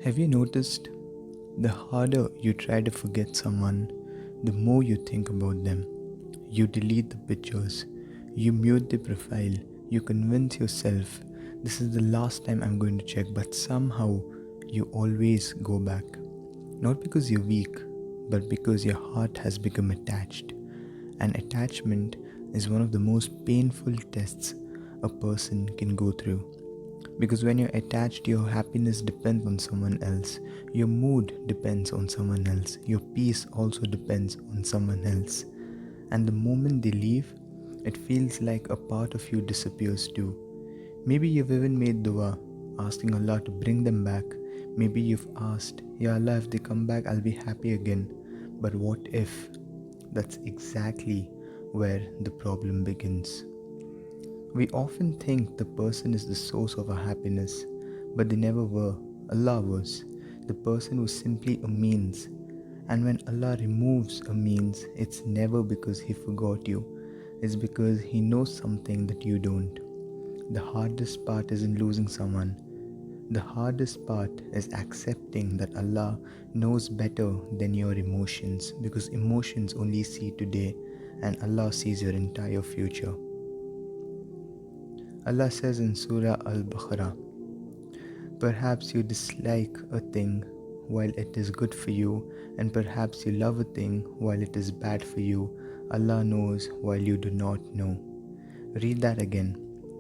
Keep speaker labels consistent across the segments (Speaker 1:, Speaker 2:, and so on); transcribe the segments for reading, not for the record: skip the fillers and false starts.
Speaker 1: Have you noticed the harder you try to forget someone, the more you think about them? You delete the pictures, you mute the profile, you convince yourself this is the last time I'm going to check, but somehow you always go back. Not because you're weak, but because your heart has become attached. And attachment is one of the most painful tests a person can go through. Because when you're attached, your happiness depends on someone else, your mood depends on someone else, your peace also depends on someone else. And the moment they leave, it feels like a part of you disappears too. Maybe you've even made dua, asking Allah to bring them back. Maybe you've asked, Ya Allah, if they come back, I'll be happy again. But what if? That's exactly where the problem begins. We often think the person is the source of our happiness, but they never were. Allah was. The person was simply a means. And when Allah removes a means, it's never because He forgot you. It's because He knows something that you don't. The hardest part isn't losing someone. The hardest part is accepting that Allah knows better than your emotions, because emotions only see today and Allah sees your entire future. Allah says in Surah Al-Baqarah, perhaps you dislike a thing while it is good for you, and perhaps you love a thing while it is bad for you. Allah knows while you do not know. Read that again.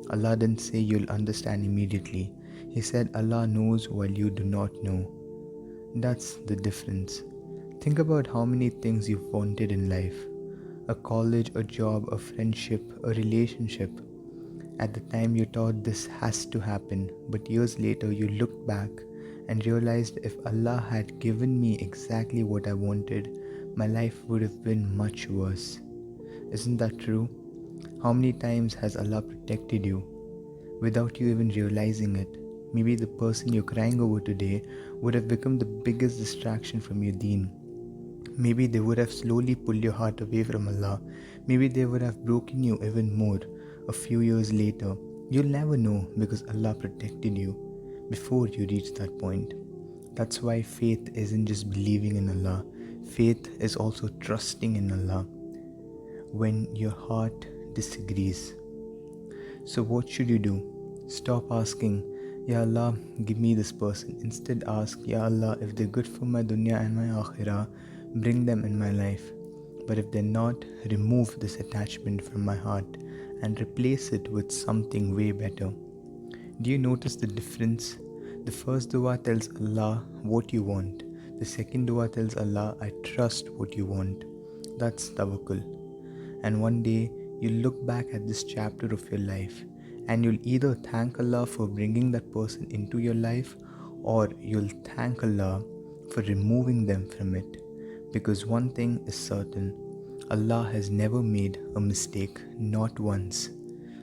Speaker 1: Allah didn't say you'll understand immediately. He said Allah knows while you do not know. That's the difference. Think about how many things you've wanted in life. A college, a job, a friendship, a relationship. At the time you thought this has to happen, but years later you looked back and realized if Allah had given me exactly what I wanted, my life would have been much worse. Isn't that true? How many times has Allah protected you without you even realizing it? Maybe the person you're crying over today would have become the biggest distraction from your deen. Maybe they would have slowly pulled your heart away from Allah. Maybe they would have broken you even more a few years later. You'll never know because Allah protected you before you reach that point. That's why faith isn't just believing in Allah. Faith is also trusting in Allah when your heart disagrees. So what should you do? Stop asking, Ya Allah, give me this person. Instead ask, Ya Allah, if they're good for my dunya and my akhirah, bring them in my life. But if they're not, remove this attachment from my heart and replace it with something way better. Do you notice the difference? The first dua tells Allah what you want. The second dua tells Allah, I trust what you want. That's tawakkul. And one day, you'll look back at this chapter of your life and you'll either thank Allah for bringing that person into your life, or you'll thank Allah for removing them from it. Because one thing is certain, Allah has never made a mistake, not once.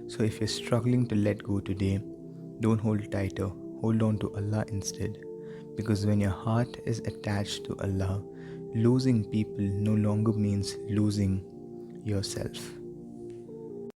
Speaker 1: So if you're struggling to let go today, don't hold tighter, hold on to Allah instead. Because when your heart is attached to Allah, losing people no longer means losing yourself.